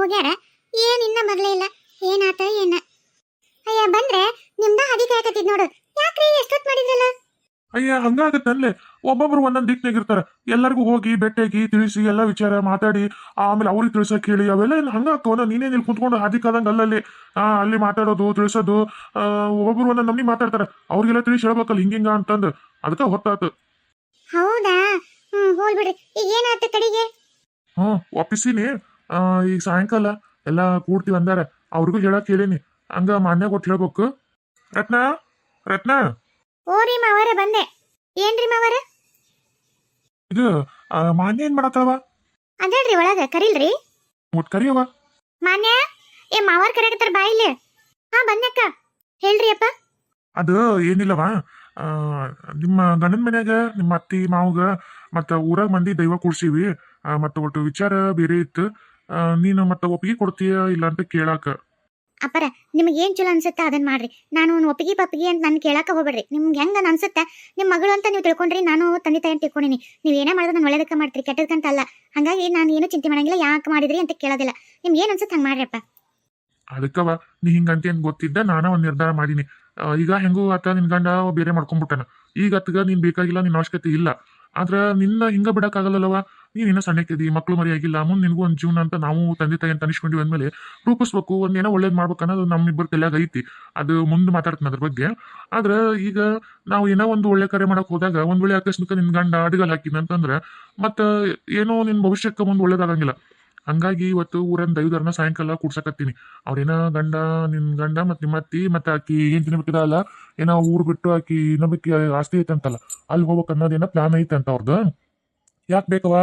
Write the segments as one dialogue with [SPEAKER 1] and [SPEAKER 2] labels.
[SPEAKER 1] ಹೋಗ್ಯಾರ. ಏನ್ ಇನ್ನ ಬರ್ಲೇ ಇಲ್ಲ. ಏನಾತ ಏನ? ಅಯ್ಯ ಬಂದ್ರೆ ನಿಮ್ದ ಹಾದಿ ಕಾಯಕತ್ತಿದ್ ನೋಡು. ಯಾಕ್ರಿ ಎಷ್ಟೊತ್ ಮಾಡಿದ್ರಲ್ಲ?
[SPEAKER 2] ಅಯ್ಯ ಹಂಗಾಗತ್ತಲ್ಲೇ, ಒಬ್ಬೊಬ್ರು ಒಂದೊಂದು ದಿಕ್ನಾಗ ಇರ್ತಾರ. ಎಲ್ಲರಿಗೂ ಹೋಗಿ ಭೇಟಿಯಾಗಿ ತಿಳಿಸಿ ಎಲ್ಲ ವಿಚಾರ ಮಾತಾಡಿ ಆಮೇಲೆ ಅವ್ರಿಗೆ ತಿಳ್ಸಕ್ ಹೇಳಿ ಅವೆಲ್ಲ ಏನು ಹಂಗಾಕವನ? ನೀನೇನು ಇಲ್ಲಿ ಕುಂತ್ಕೊಂಡು ಹಾದಿಕಾದಂಗ ಅಲ್ಲಲ್ಲಿ ಅಲ್ಲಿ ಮಾತಾಡೋದು ತಿಳಿಸೋದು. ಒಬ್ಬೊಬ್ರು ಒಂದೊಂದು ನಮ್ನಿ ಮಾತಾಡ್ತಾರ, ಅವ್ರಿಗೆಲ್ಲ ತಿಳಿಸಿ ಹೇಳ್ಬೇಕಲ್ಲ ಹಿಂಗಿಂಗ ಅಂತಂದು. ಅದಕ್ಕೆ ಹೊತ್ತಾತು.
[SPEAKER 1] ಹೌದಾ? ಹೋಲ್ ಬಿಡ್ರಿ. ಈಗ ಏನಾತ ಕಡಿಗೆ?
[SPEAKER 2] ಒಪ್ಪಿಸಿನಿ. ಈಗ ಸಾಯಂಕಾಲ ಎಲ್ಲ ಕೂಡ್ತೀವಿ ಅಂದಾರ. ಅವ್ರಿಗೂ ಹೇಳಕ್ ಹೇಳೀನಿ. ಹಂಗ ಮಾನ್ಯ ಕೊಟ್ಟು ಹೇಳ್ಬೇಕು. ರತ್ನ ರತ್ನ
[SPEAKER 1] ಓರಿ ಮಾವರ ಬಂದೆ. ಏನ್ರಿ ಮಾವರ?
[SPEAKER 2] ಇದು ಮಾನ್ಯ ಏನ್ ಮಾಡತ್ತವ?
[SPEAKER 1] ಅದೇಳ್ರಿ ಒಳಗ ಕರಿಲ್ರಿ.
[SPEAKER 2] ಒಟ್ ಕರಿಯವ.
[SPEAKER 1] ಮಾನ್ಯ ಏ ಮಾವರ್ ಕರೆಕತ್ತಾರ ಬಾ ಇಲ್ಲಿ. ಬಂದಕ್ಕ. ಹೇಳ್ರಿ ಅಪ್ಪ.
[SPEAKER 2] ಅದು ಏನಿಲ್ಲವ, ನಿಮ್ಮ ಗಂಡನ ಮನ್ಯಾಗ ನಿಮ್ಮ ಅತ್ತಿ ಮಾವಗ ಮತ್ತ ಊರಾಗ ಮಂದಿ ದೈವ ಕೂಡ್ಸಿವಿ. ಮತ್ತ ಒಟ್ಟು ವಿಚಾರ ಬೇರೆ ಇತ್ತು. ನೀನು ಮತ್ತ ಒಪ್ಪಿಗೆ ಕೊಡ್ತೀಯ ಇಲ್ಲ ಅಂತ ಕೇಳಾಕ.
[SPEAKER 1] ಅಪ್ಪರ ನಿಮ್ಗೆ ಏನ್ ಚಲೋ ಅನ್ಸುತ್ತೆ ಅದನ್ನ ಮಾಡ್ರಿ. ನಾನು ಒಪ್ಪಿಗೆ ಪಪ್ಪಿಗೆ ಅಂತ ನನ್ ಕೇಳಾಕ ಹೋಗ್ಬೇಡ್ರಿ. ನಿಮ್ಗೆ ಹೆಂಗ ಅನ್ಸುತ್ತೆ ನಿಮ್ಮ ಮಗಳು ಅಂತ ನೀವು ತಿಳ್ಕೊಂಡ್ರಿ. ನಾನು ತಂದೆ ತಾಯಿ ಅಂತ ತಿಳ್ಕೊಂಡಿನಿ. ನೀವು ಏನೇ ಮಾಡಿದ್ರೆ ನಾನು ಒಳ್ಳೇದಕ್ಕೆ ಮಾಡ್ತೀರಿ, ಕೆಟ್ಟದಕ್ಕಂತ ಅಲ್ಲ. ಹಂಗಾಗಿ ನಾನು ಏನು ಚಿಂತೆ ಮಾಡಂಗಿಲ್ಲ. ಯಾಕೆ ಮಾಡಿದ್ರಿ ಅಂತ ಕೇಳೋದಿಲ್ಲ. ನಿಮ್ಗೆ ಏನ್ ಅನ್ಸುತ್ತೆ ಹಂಗ ಮಾಡ್ರಿಪ್ಪ.
[SPEAKER 2] ಅದಕ್ಕವ ನೀ ಹಿಂಗಂತ ಏನ್ ಗೊತ್ತಿದ್ದ ನಾನ ಒಂದ್ ನಿರ್ಧಾರ ಮಾಡೀನಿ. ಈಗ ಹೆಂಗೂ ಆತ ನಿನ್ ಗಂಡ ಬೇರೆ ಮಾಡ್ಕೊಂಡ್ಬಿಟ್ಟಾನ. ಈಗ ಅತ್ಗ ನೀನ್ ಬೇಕಾಗಿಲ್ಲ, ನಿನ್ ಅವಶ್ಯಕತೆ ಇಲ್ಲ. ಆದ್ರ ನಿನ್ನ ಹಿಂಗ ಬಿಡಕ್ಕಾಗಲ್ಲವ. ನೀನ್ ಇನ್ನ ಸಣ್ಣಕ್ಕಿದಿ, ಮಕ್ಳು ಮರಿ ಆಗಿಲ್ಲ. ಮುಂದ್ ನಿನ್ಗೂ ಒಂದ್ ಜೀವನ ಅಂತ ನಾವು ತಂದೆ ತಾಯಿ ಅಂತ ಅನಿಸ್ಕೊಂಡಿವಿ ಅಂದ್ಮೇಲೆ ರೂಪಿಸ್ಬೇಕು. ಒಂದೇನೋ ಒಳ್ಳೇದ್ ಮಾಡ್ಬೇಕು ಅನ್ನೋದು ನಮ್ಮಿಬ್ಬರ ತಲೆಯಾಗ ಐತಿ. ಅದು ಮುಂದೆ ಮಾತಾಡ್ತೀನಿ ಅದ್ರ ಬಗ್ಗೆ. ಆದ್ರ ಈಗ ನಾವು ಏನೋ ಒಂದು ಒಳ್ಳೆ ಕಾರ್ಯ ಮಾಡಕ್ ಹೋದಾಗ ಒಂದ್ ವೇಳೆ ಆಕಸ್ಮಿಕ ನಿನ್ ಗಂಡ ಅಡಿಗಲ್ ಹಾಕಿದ ಅಂತಂದ್ರ ಮತ್ತ ಏನೋ ನಿನ್ ಭವಿಷ್ಯಕ್ಕೆ ಮುಂದೆ ಒಳ್ಳೇದಾಗಂಗಿಲ್ಲ. ಹಂಗಾಗಿ ಇವತ್ತು ಊರನ್ ದೈವದರ್ನ ಸಾಯಂಕಾಲ ಕೂಡ್ಸಕತ್ತೀನಿ. ಅವ್ರೇನ ನಿನ್ ಗಂಡ ಮತ್ ನಿಮ್ಮ ಅತ್ತಿ ಮತ್ತೆ ಆಕಿ ಏನ್ ತಿನ್ಬೇಕಿದಲ್ಲ, ಏನೋ ಊರ್ ಬಿಟ್ಟು ಆಕಿ ಇನ್ನೊಬ್ಬಕಿ ಆಸ್ತಿ ಐತಂತಲ್ಲ, ಅಲ್ಲಿ ಹೋಗ್ಬೇಕ್ ಅನ್ನೋದೇನೋ ಪ್ಲಾನ್ ಐತಂತ ಅವ್ರದ್ದು. ಯಾಕೆ ಬೇಕವ?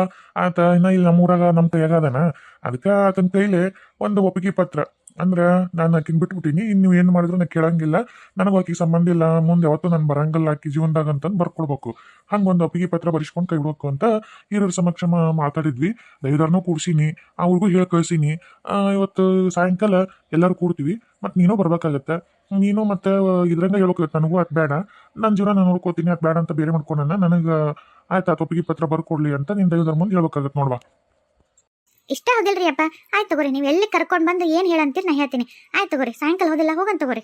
[SPEAKER 2] ಆತ ಇನ್ನ ಇಲ್ಲಿ ನಮ್ಮೂರಾಗ ನಮ್ಮ ಕೈಯಾಗ ಅದಾನ. ಅದಕ್ಕೆ ಆತನ ಕೈಲಿ ಒಂದು ಒಪ್ಪಿಗೆ ಪತ್ರ ಅಂದ್ರ ನಾನು ಆಕಿನ ಬಿಟ್ಬಿಟ್ಟಿನಿ. ನೀವು ಏನು ಮಾಡಿದ್ರು ನಾ ಕೇಳಂಗಿಲ್ಲ. ನನಗೂ ಆಕಿಗೆ ಸಂಬಂಧ ಇಲ್ಲ. ಮುಂದೆ ಯಾವತ್ತೂ ನಾನು ಬರಂಗಿಲ್ಲ ಆಕಿ ಜೀವನದಾಗ ಅಂತಂದು ಬರ್ಕೊಡ್ಬೇಕು. ಹಂಗೊಂದು ಒಪ್ಪಿಗೆ ಪತ್ರ ಬರಿಸ್ಕೊಂಡು ಕೈ ಬಿಡ್ಬೇಕು ಅಂತ ಹಿರಿಯರ ಸಮಕ್ಷ ಮಾತಾಡಿದ್ವಿ. ದೈವದವ್ರನ್ನೂ ಕೂಡ್ಸಿನಿ, ಅವ್ರಿಗೂ ಹೇಳಿ ಕಳ್ಸಿನಿ. ಇವತ್ತು ಸಾಯಂಕಾಲ ಎಲ್ಲರೂ ಕೂಡ್ತೀವಿ. ಮತ್ತು ನೀನೂ ಬರ್ಬೇಕಾಗತ್ತೆ. ನೀನು ಮತ್ತೆ ಇದ್ರಂಗ ಹೇಳ್ಬೇಕಾಗತ್ತೆ. ನನಗೂ ಅದು ಬೇಡ, ನನ್ನ ಜೀವನ ನಾನು ನೋಡ್ಕೋತೀನಿ, ಅದು ಬೇಡ ಅಂತ ಬೇರೆ ಮಾಡ್ಕೊಂಡ ನನಗೆ ಆಯ್ತಾ ಒಪ್ಪಿಗೆ ಪತ್ರ ಬರ್ಕೊಡ್ಲಿ ಅಂತ ನಿನ್ ದೈವದವ್ರ ಮುಂದೆ ಹೇಳ್ಬೇಕಾಗತ್ತೆ ನೋಡ್ವಾ.
[SPEAKER 1] ಇಷ್ಟ ಆಗಿಲ್ರಿ ಅಪ್ಪ. ಆಯ್ತು ತಗೋರಿ. ನೀವು ಎಲ್ಲಿ ಕರ್ಕೊಂಡು ಬಂದು ಏನು ಹೇಳಂತೀರಿ ನಾ ಹೇಳ್ತೀನಿ. ಆಯ್ತು ತಗೋರಿ, ಸಾಯಂಕಾಲ ಹೋದಿಲ್ಲ ಹೋಗಂತ ತಗೋರಿ.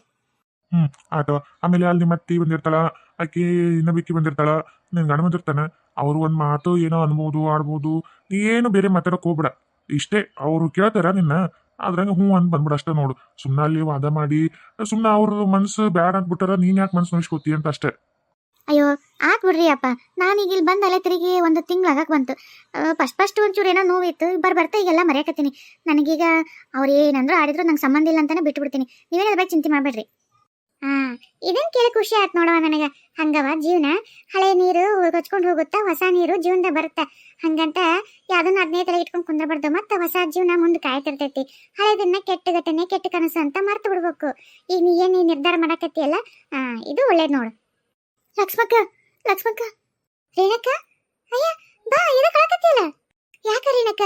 [SPEAKER 2] ಆಯ್ತು. ಆಮೇಲೆ ಅಲ್ಲಿ ನಿಮ್ಮ ಅತ್ತಿ ಬಂದಿರ್ತಾಳ, ಆಕಿ ಇನ್ನೊಬ್ಬಕಿ ಬಂದಿರ್ತಾಳ, ನಿನ್ ಗಂಡ ಬಂದಿರ್ತಾನ. ಅವ್ರು ಒಂದ್ ಮಾತು ಏನೋ ಅನ್ಬೋದು ಆಡ್ಬೋದು. ನೀ ಏನು ಬೇರೆ ಮಾತಾಡಕ್ ಹೋಗ್ಬೇಡ. ಇಷ್ಟೇ, ಅವ್ರು ಕೇಳ್ತಾರ ನಿನ್ನ, ಅದ್ರಂಗ ಅಂದ್ ಬಂದ್ಬಿಡ ಅಷ್ಟೇ ನೋಡು. ಸುಮ್ಮನೆ ಅಲ್ಲಿ ವಾದ ಮಾಡಿ ಸುಮ್ಮನೆ ಅವ್ರ ಮನ್ಸು ಬ್ಯಾಡ ಅಂದ್ಬಿಟ್ಟಾರ, ನೀನ್ ಯಾಕೆ ಮನ್ಸು ನೋಯಿಸ್ಕೋತಿ ಅಂತ ಅಷ್ಟೇ.
[SPEAKER 1] ಅಯ್ಯೋ ಆತ್ ಬಿಡ್ರಿ ಅಪ್ಪ. ನಾನೀಗ ಇಲ್ಲಿ ಬಂದು ಅಲೆ ತಿರುಗಿ ಒಂದು ತಿಂಗಳಾಗಕ್ಕೆ ಬಂತು. ಫಸ್ಟ್ ಒಂಚೂರು ಏನೋ ನೋವಿತ್ತು. ಬರ್ತಾ ಈಗೆಲ್ಲ ಮರೆಯಕತ್ತೀನಿ. ನನಗೀಗ ಅವ್ರು ಏನಂದ್ರು ಆಡಿದ್ರು ನಂಗೆ ಸಂಬಂಧ ಇಲ್ಲ ಅಂತಾನೆ ಬಿಟ್ಬಿಡ್ತೀನಿ. ನೀವೇನಾದ್ರ ಬಗ್ಗೆ ಚಿಂತೆ ಮಾಡಬೇಡ್ರಿ. ಇದನ್ ಕೇಳಿ ಖುಷಿ ಆಯ್ತು ನೋಡವ ನನಗೆ. ಹಂಗವ ಜೀವನ. ಹಳೆ ನೀರು ಕೊಚ್ಕೊಂಡು ಹೋಗುತ್ತಾ, ಹೊಸ ನೀರು ಜೀವನದಾಗ ಬರುತ್ತಾ. ಹಂಗಂತ ಯಾವ್ದನ್ನ ಅದನ್ನೇ ತಲೆ ಇಟ್ಕೊಂಡು ಕುಂದ್ರಬಾರ್ದು. ಮತ್ತೆ ಹೊಸ ಜೀವನ ಮುಂದೆ ಕಾಯ್ತಿರ್ತೈತಿ. ಹಳೆದನ್ನ ಕೆಟ್ಟ ಘಟನೆ ಕೆಟ್ಟ ಕನಸು ಅಂತ ಮರ್ತು ಬಿಡ್ಬೇಕು. ಈಗ ನೀ ಏನು ನಿರ್ಧಾರ ಮಾಡಕತ್ತೀಯಲ್ಲ, ಇದು ಒಳ್ಳೇದು ನೋಡು. ಲಕ್ಷ್ಮಕ್ಕ ರೇಣಕ್ಕ, ಅಯ್ಯ ಬಾ, ಏನಕ್ಕೆ ಅಳಕತ್ತಿಯಲ್ಲ? ಯಾಕ ರೇಣಕ್ಕ?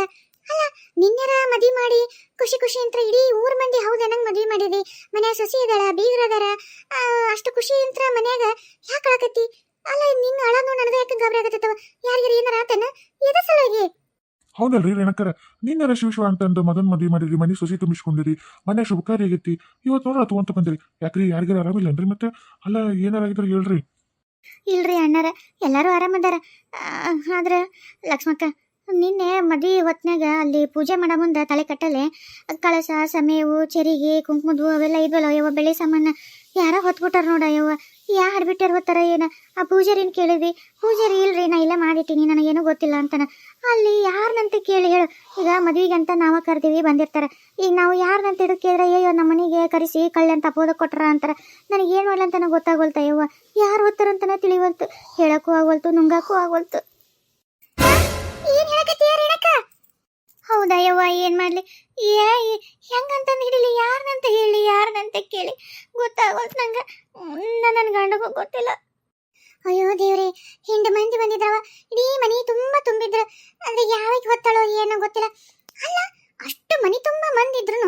[SPEAKER 1] ಅಲ್ಲ ನಿನ್ನೆರ ಮದ್ವಿ ಮಾಡಿ ಖುಷಿ ಅಂತ ಇಡೀ ಊರ್ ಮಂದಿ ಹೌದ ನಂಗೆ ಮದ್ವಿ ಮಾಡಿದಿ, ಮನ್ಯಾಗ ಸೊಸಿ ಇದಾಳ, ಬೀಗ್ರದಾರ, ಅಷ್ಟು ಖುಷಿ ಅಂತ ಮನ್ಯಾಗ ಯಾಕೆ ಅಳಕತ್ತಿ? ಅಲ್ಲ ನಿನ್ನ ಅಳನು ನನಗೆ ಯಾಕೆ ಗಾಬರಿ ಆಗತ್ತವ? ಯಾರಿಗಾರ ಏನಾರ ಆತನ? ಎದ ಸಲುವಾಗಿ?
[SPEAKER 2] ಹೌದಲ್ರಿ ರೇಣಕ್ಕರ, ನಿನ್ನೆರ ಶಿವ ಅಂತಂದು ಮದನ್ ಮದ್ವಿ ಮಾಡಿರಿ, ಮನೆ ಸೊಸಿ ತುಂಬಿಸ್ಕೊಂಡಿರಿ, ಮನೆ ಶುಭ ಕಾರ್ಯ ಆಗೈತಿ. ಇವತ್ತು ನೋಡ್ರ ಅದು ಅಂತ ಬಂದಿರಿ. ಯಾಕ್ರಿ ಯಾರಿಗಾರ ಆರಾಮಿಲ್ಲನ್ರಿ? ಮತ್ತೆ ಅಲ್ಲ ಏನಾರಾಗಿದ್ರೆ ಹೇಳ್ರಿ.
[SPEAKER 1] ಇಲ್ರಿ ಅಣ್ಣಾರ, ಎಲ್ಲರೂ ಆರಾಮದಾರ. ಆದ್ರೆ ಲಕ್ಷ್ಮಕ್ಕ, ನಿನ್ನೆ ಮದ್ವಿ ಹೊತ್ನಾಗ ಅಲ್ಲಿ ಪೂಜೆ ಮಾಡೋ ಮುಂದೆ ತಲೆ ಕಟ್ಟಲೆ ಕಳಸ, ಸಮೇವು, ಚೆರಿಗೆ, ಕುಂಕುಮದ್ವು ಅವೆಲ್ಲ ಇದ್ವಲ್ಲ ಯವ್ವ, ಬೆಳೆ ಸಾಮಾನ ಯಾರ ಹೊತ್ಬಿಟ್ಟಾರ ನೋಡ ಯವ್ವ. ಯಾ ಹಾಡ್ಬಿಟ್ಟಾರ ಹೊತ್ತಾರ ಏನ? ಆ ಪೂಜಾರಿನ ಕೇಳಿದ್ವಿ. ಪೂಜಾರಿ ಇಲ್ರಿ ನಾ ಇಲ್ಲ ಮಾಡಿಟ್ಟಿನಿ, ನನಗೇನು ಗೊತ್ತಿಲ್ಲ ಅಂತಾನ. ಅಲ್ಲಿ ಯಾರನ್ನಂತ ಕೇಳಿ ಹೇಳು. ಈಗ ಮದ್ವಿಗಂತ ನಾವ ಕರ್ದೀವಿ, ಬಂದಿರ್ತಾರ. ಈಗ ನಾವು ಯಾರನ್ನಂತ ಹಿಡಿದ್ರೆ ಅಯ್ಯೋ ನಮ್ಮ ಮನೆಗೆ ಕರೆಸಿ ಕಳ್ಳಿ ಅಂತ ಅಪೋದ ಕೊಟ್ರ ಅಂತಾರ. ನನಗೇನು ಮಾಡಲ್ಲ ಅಂತಾನ ಗೊತ್ತಾಗೋಲ್ತ ಯವ್ವ. ಯಾರು ಹೊತ್ತಾರಂತನ ತಿಳಿವಲ್ತು, ಹೇಳಕ್ಕೂ ಆಗವಲ್ತು, ನುಂಗಾಕೂ ಆಗವಲ್ತು. ಏನ್ ಹೇಳಕತ್ತೀಯ ರೇಣಕ್ಕ? ಹೌದಾ ಯವ್ವ, ಏನ್ ಮಾಡ್ಲಿ? ಹೆಂಗಂತಂದು ಹಿಡಿಲಿ, ಯಾರನ್ನಂತ ಹೇಳಿ, ಯಾರನ್ನಂತ ಕೇಳಿ ಗೊತ್ತಾಗೋಲ್ತು ನಂಗೆ. ನನ್ನ ಗಂಡಗೂ ಗೊತ್ತಿಲ್ಲ. ಅಯ್ಯೋ ದೇವ್ರೆ, ಹಿಂದೆ ಮಂದಿ ಬಂದಿದ್ರವ, ಇಡೀ ಮನಿ ತುಂಬಾ ತುಂಬಿದ್ರ. ಅಂದ್ರೆ ಯಾವಾಗ ಹೊತ್ತಾಳೋ ಏನೋ ಗೊತ್ತಿಲ್ಲ. ಅಲ್ಲ ಅಷ್ಟು ಮನಿ ತುಂಬಾ ಮಂದಿ ಇದ್ರು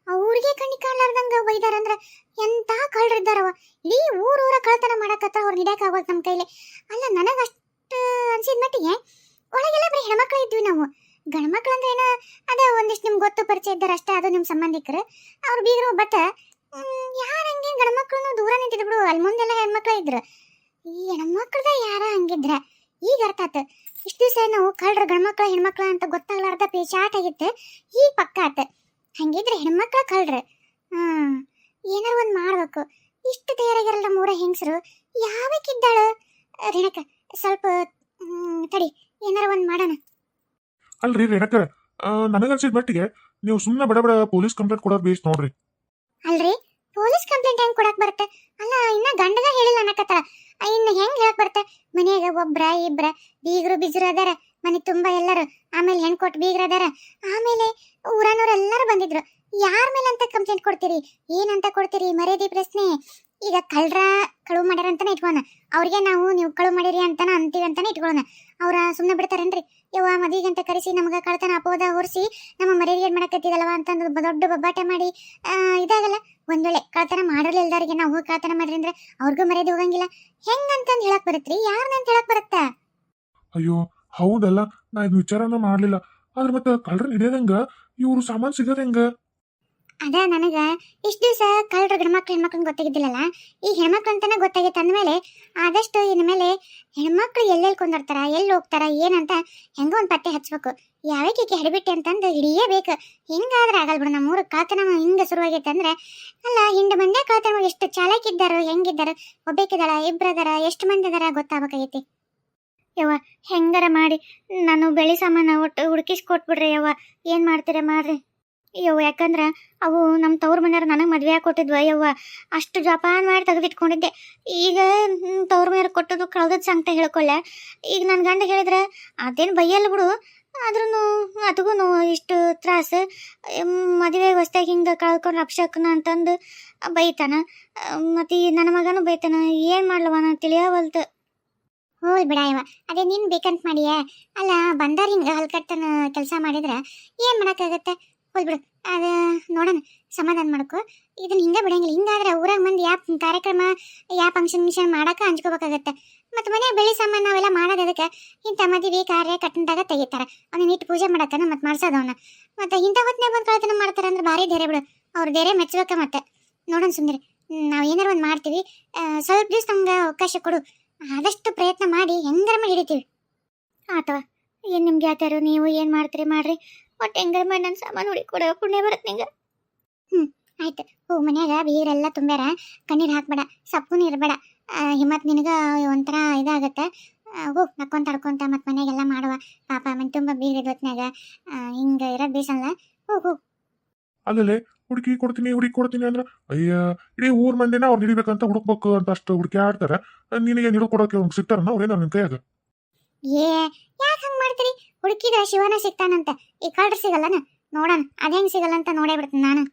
[SPEAKER 1] ಅವ್ರಿಗೆ ಕಣ್ಣಿ ಕಾಣ್ಲಾರ್ದಂಗ ಬೈದಾರಂದ್ರ ಎಂತ ಕಳ್ರಿದ್ದಾರವ. ಇಡೀ ಊರ ಕಳ್ತನ ಮಾಡಕತ್ತ, ಅವ್ರು ಹಿಡ್ಯಾಕ ಆಗೋದು ನಮ್ಮ ಕೈಲಿ. ಅಲ್ಲ ನನಗಷ್ಟು ಅನ್ಸಿದ ಮಟ್ಟಿಗೆ ಒಳಗೆಲ್ಲ ಬರೀ ಹೆಣ್ಮಕ್ಳು ಇದ್ವಿ ನಾವು. ಗಂಡ್ಮಕ್ಳು ಅಂದ್ರೆ ಏನೋ ಅದ ಒಂದಿಷ್ಟು ನಿಮ್ಗೆ ಗೊತ್ತು ಪರಿಚಯ ಇದ್ದಾರ ಅಷ್ಟೇ, ಅದು ನಿಮ್ಮ ಸಂಬಂಧಿಕರು ಅವ್ರು ಬೀಗರು. ಬಟ್ ಯಾರ ಹಂಗೆ ಗಂಡ್ಮಕ್ಳು ದೂರ ನಿಂತಿದ್ರು ಬಿಡು, ಅಲ್ಲಿ ಮುಂದೆಲ್ಲ ಹೆಣ್ಮಕ್ಳು ಇದ್ರು. ಈ ಹೆಣ್ಮಕ್ಳದ ಯಾರ ಹಂಗಿದ್ರ ಈಗ ಅರ್ಥ ಆತ. ಇಷ್ಟು ದಿವಸ ನಾವು ಕಳ್ರ ಗಂಡ್ಮಕ್ಳ ಹೆಣ್ಮಕ್ಳ ಅಂತ ಗೊತ್ತಾಗ್ಲಾರ್ದ ಪೇಚಾಟ ಆಗಿತ್ತು, ಈಗ ಪಕ್ಕ ಆತ. ಹಂಗಿದ್ರೆ ಹೆಣ್ಮಕ್ಳ ಕಳ್ರ. ಏನಾರ ಒಂದ್ ಮಾಡ್ಬೇಕು. ಇಷ್ಟು ತಯಾರಾಗಿರಲ್ಲ ಮೂರ ಹೆಂಗಸರು, ಯಾವಕ್ಕಿದ್ದಾಳ ರೇಣಕ? ಸ್ವಲ್ಪ ತಡಿ, ಏನಾರ ಒಂದ್ ಮಾಡೋಣ.
[SPEAKER 2] ಅಲ್ರಿ ರೇಣಕರ, ನನಗನ್ಸಿದ ಮಟ್ಟಿಗೆ ನೀವು ಸುಮ್ಮನೆ ಬಡ ಬಡ ಪೊಲೀಸ್ ಕಂಪ್ಲೇಂಟ್ ಕೊಡೋದು ಬೇಸ್ ನೋಡ್ರಿ.
[SPEAKER 1] ಅಲ್ರಿ, ಪೊಲೀಸ್ ಕಂಪ್ಲೇಂಟ್ ಹೆಂಗ್ ಕೊಡಕ್ ಬರುತ್ತೆ? ಅಲ್ಲ, ಇನ್ನ ಗಂಡಗ ಹೇಳಿಲ್ಲ ಅನ್ನಕತ್ತಾಳ, ಇನ್ನು ಹೆಂಗ್ ಹೇಳಕ್ ಬರುತ್ತೆ? ಮನೆಯಾಗ ಒಬ್ರ ಇಬ್ರ ಬೀಗರು ಬಿಜರು ಅದಾರ, ಮನೆ ತುಂಬಾ ಎಲ್ಲರೂ. ಆಮೇಲೆ ಹೆಣ್ಕೊಟ್ಟು ಬೀಗ್ರ ಅದಾರ. ಆಮೇಲೆ ಊರನವ್ರು ಎಲ್ಲರೂ ಬಂದಿದ್ರು. ಯಾರ ಮೇಲೆ ಅಂತ ಕಂಪ್ಲೇಂಟ್ ಕೊಡ್ತೀರಿ? ಏನಂತ ಕೊಡ್ತೀರಿ? ಮರ್ಯಾದೆ ಪ್ರಶ್ನೆ. ಈಗ ಕಳುವು ಮಾಡ್ಯಾರ ಅಂತಾನೆ ಇಟ್ಕೋಣ, ಅವ್ರಿಗೆ ನೀವು ಕಳುವು ಮಾಡಿರಿ ಅಂತಾನ ಅಂತೀವಿ ಅಂತಾನೆ ಇಟ್ಕೊಳ್ಳೋಣ. ಅವ್ರ ಸುಮ್ಮನೆ ಬಿಡ್ತಾರೇನ್ರಿ? ಯವ್ವ ಮದಿಗಂತ ಕರೆಸಿ ನಮ್ಗೆ ಕಳ್ತನ ಅಪೋದ ಹೊರಿಸಿ ನಮ್ಮ ಮರ್ಯಾದೆ ಏನ್ ಮಾಡಕತ್ತಿದಲ್ವ ಅಂತಂದು ದೊಡ್ಡ ಬಬ್ಬಾಟ ಮಾಡಿ ಇದಾಗಲ್ಲ. ಒಂದ್ ವೇಳೆ ಕಳ್ತನ ಮಾಡಿರ್ಲಿಲ್ದವ್ರಿಗೆ ನಾವು ಕಳ್ತನ ಮಾಡ್ರಿ ಅಂದ್ರೆ ಅವ್ರಿಗೂ ಮರ್ಯಾದೆ ಹೋಗಂಗಿಲ್ಲ. ಹೆಂಗಂತಂದು ಹೇಳಕ್ ಬರತ್ರಿ? ಯಾರನ್ನಂತ ಹೇಳಕ್ ಬರತ್ತಾ?
[SPEAKER 2] ಅಯ್ಯೋ ಹೌದಲ್ಲ, ನಾ ಇದು ವಿಚಾರನ ಮಾಡ್ಲಿಲ್ಲ. ಆದ್ರೆ ಮತ್ತೆ ಕಳ್ರ ಹಿಡಿಯೋದಂಗ, ಇವ್ರು ಸಾಮಾನು ಸಿಗೋದ್ ಹೆಂಗ?
[SPEAKER 1] ಅದ ನನಗ ಇಷ್ಟ ದಿವಸ ಕಳ್ರ ಗಂಡ್ಮಕ್ಳು ಹೆಣ್ಮಕ್ಳು ಗೊತ್ತಾಗಿದ್ದಿಲ್ಲಲ್ಲ, ಈ ಹೆಣ್ಮಕ್ಳು ಅಂತಾನೆ ಗೊತ್ತಾಗಿತ್ತು ಅಂದ್ಮೇಲೆ ಆದಷ್ಟು ಇನ್ಮೇಲೆ ಹೆಣ್ಮಕ್ಳು ಎಲ್ಲೆಲ್ಲಿ ಕೊಂದಿರ್ತಾರ, ಎಲ್ಲಿ ಹೋಗ್ತಾರ, ಏನಂತ ಹೆಂಗ ಒಂದ್ ಪತ್ತೆ ಹಚ್ಬೇಕು. ಯಾವಕ್ಕೆ ಹಡಿಬಿಟ್ಟೆ ಅಂತಂದು ಹಿಡಿಯಬೇಕು. ಹಿಂಗಾದ್ರೆ ಆಗಲ್ ಬಿಡು. ನಮ್ಮೂರು ಕಳ್ತನ ಹಿಂಗ ಶುರುವಾಗೈತೆ ಅಂದ್ರೆ, ಅಲ್ಲ ಹಿಂದ ಮಂದಿ ಕಳ್ತನ ಎಷ್ಟು ಚಾಲಾಕಿದ್ದಾರೋ, ಹೆಂಗಿದ್ದಾರ, ಒಬ್ಬೇಕಿದಾರ, ಇಬ್ರದಾರ, ಎಷ್ಟು ಮಂದಿ ಅದಾರ ಗೊತ್ತಾಗಬೇಕಾಗೈತಿ. ಯವ್ವ ಹೆಂಗಾರ ಮಾಡಿ ನಾನು ಬೆಳಿ ಸಾಮಾನು ಒಟ್ಟು ಹುಡುಕಿಸಿ ಕೊಟ್ಬಿಡ್ರಿ ಯವ್ವ. ಏನ್ ಮಾಡ್ತೀರ ಮಾಡ್ರಿ ಯವ್ವ. ಯಾಕಂದ್ರೆ ಅವು ನಮ್ಮ ತವ್ರ ಮನೆಯವ್ರು ನನಗೆ ಮದುವೆ ಕೊಟ್ಟಿದ್ವ ಯವ್ವ. ಅಷ್ಟು ಜಪಾನ್ ಮಾಡಿ ತೆಗೆದಿಟ್ಕೊಂಡಿದ್ದೆ. ಈಗ ತವ್ರ ಮನೆಯವ್ರು ಕೊಟ್ಟದು ಕಳ್ದದ್ ಸಂಕಟ ಹೇಳ್ಕೊಳ್ಳ. ಈಗ ನನ್ನ ಗಂಡ ಹೇಳಿದ್ರೆ ಅದೇನು ಬೈಯಲ್ಲ ಬಿಡು, ಆದ್ರೂ ಅದಗೂ ಇಷ್ಟು ತ್ರಾಸ. ಮದುವೆ ಹೊಸ್ದಾಗಿ ಹಿಂಗೆ ಕಳ್ಕೊಂಡು ಅಪ್ಶಕ್ನ ಅಂತಂದು ಬೈತಾನ. ಮತ್ತು ಈ ನನ್ನ ಮಗನೂ ಬೈತಾನ. ಏನು ಮಾಡ್ಲವ ನಾನು ತಿಳಿಯವಲ್ತು. ಹೋಲ್ ಬಿಡ ಇವ, ಅದೇ ನೀನ್ ಬೇಕಂತ ಮಾಡಿಯ ಅಲ್ಲ. ಬಂದಾರ ಹಿಂಗ ಹಲ್ಕಟ್ಟನ ಕೆಲಸ ಮಾಡಿದ್ರ ಏನ್ ಮಾಡಕ್ಕಾಗತ್ತೆ? ಹೋಲ್ ಬಿಡು, ಅದ ನೋಡೋಣ, ಸಮಾಧಾನ ಮಾಡ್ಕೊ. ಇದನ್ನ ಹಿಂಗ ಬಿಡಂಗಿಲ್ಲ. ಹಿಂಗಾದ್ರೆ ಊರಾಗ ಮಂದಿ ಕಾರ್ಯಕ್ರಮ ಫಂಕ್ಷನ್ ಮಿಷನ್ ಮಾಡಾಕ ಹಂಚ್ಕೋಬೇಕಾಗತ್ತೆ. ಮತ್ತೆ ಮನೆ ಬೆಳಿ ಸಾಮಾನು ನಾವೆಲ್ಲ ಮಾಡೋದು ಅದಕ್ಕೆ. ಇಂಥ ಮದುವೆ ಕಾರ್ಯ ಕಟ್ಟಣದಾಗ ತೆಗಿತಾರ, ಅವನ್ನ ಇಟ್ಟು ಪೂಜೆ ಮಾಡಕ್ಕನ ಮತ್ತೆ ಮಾಡ್ಸೋದವನ್ನ. ಮತ್ತೆ ಇಂಥ ಹೊತ್ತಿನ ಬಂದು ಕಳ್ತನ ಮಾಡ್ತಾರ ಅಂದ್ರೆ ಭಾರಿ ಧೈರ್ಯ ಬಿಡು. ಅವ್ರು ಧೈರ್ಯ ಮೆಚ್ಚಬೇಕ. ಮತ್ತೆ ನೋಡೋಣ ಸುಂದರಿ, ನಾವು ಏನಾರು ಒಂದು ಮಾಡ್ತೀವಿ. ಸ್ವಲ್ಪ ದಿವ್ಸ ನಮ್ಗೆ ಅವಕಾಶ ಕೊಡು. ಆದಷ್ಟು ಪ್ರಯತ್ನ ಮಾಡಿ ಹೆಂಗಾರ ಮಾಡಿ ಹಿಡಿತೀವಿ. ಆತವ, ಏನು ನಿಮ್ಗೆ ಯಾತಾರು ನೀವು ಏನು ಮಾಡ್ತೀರಿ ಮಾಡ್ರಿ. ಒಟ್ಟು ಹೆಂಗಾರ ಮಾಡಿ ನನ್ನ ಸಾಮಾನು ಹುಡುಕಿ ಕೊಡೋ ಪುಣ್ಯ ಬರುತ್ತೆ ನಿಂಗೆ. ಆಯ್ತು. ಮನ್ಯಾಗ ಬೀರೆಲ್ಲ ತುಂಬ್ಯಾರ, ಕಣ್ಣೀರು ಹಾಕ್ಬೇಡ, ಸಪ್ಪು ಇರಬೇಡ. ಹಿಮ್ಮತ್ ನಿನಗೆ ಒಂಥರ ಇದಾಗತ್ತೆ. ನಕ್ಕೊಂತ ಆಡ್ಕೊಂತ ಮತ್ತು ಮನೆಯಾಗೆಲ್ಲ ಮಾಡುವ ಪಾಪ. ಮನೆ ತುಂಬ ಬೀರಿದ ಹೊತ್ನಾಗ ಹಿಂಗೆ ಇರೋದು ಬೇಸಲ್ಲ. ಹೋಗು.
[SPEAKER 2] ಅಲ್ಲೇ ಹುಡುಕಿ ಕೊಡ್ತೀನಿ ಅಂದ್ರೆ ಅಯ್ಯ, ಇಡೀ ಊರ್ ಮಂದಿನ ಅವ್ರು ಹಿಡಿಬೇಕಂತ ಹುಡುಕ್ಬೇಕು ಅಂತ ಅಷ್ಟು ಹುಡುಕಿ ಆಡ್ತಾರ. ನಿನಗೆ ಹಿಡಿದು ಕೊಡೋಕೆ ಸಿಗ್ತಾರನ್ನ ಅವ್ರೇನ ನಿನ್ ಕೈಯಾಗ?
[SPEAKER 1] ಯಾಕೆ ಹಂಗೆ ಮಾಡ್ತೀರಿ? ಹುಡುಕಿದ ಶಿವನ ಸಿಗ್ತಾನಂತ, ಈ ಕಳ್ರ ಸಿಗಲ್ಲನ? ನೋಡೋಣ ಅದೇಂಗೆ ಸಿಗಲ್ಲ ಅಂತ ನೋಡೇ ಬಿಡ್ತೀನಿ ನಾನು.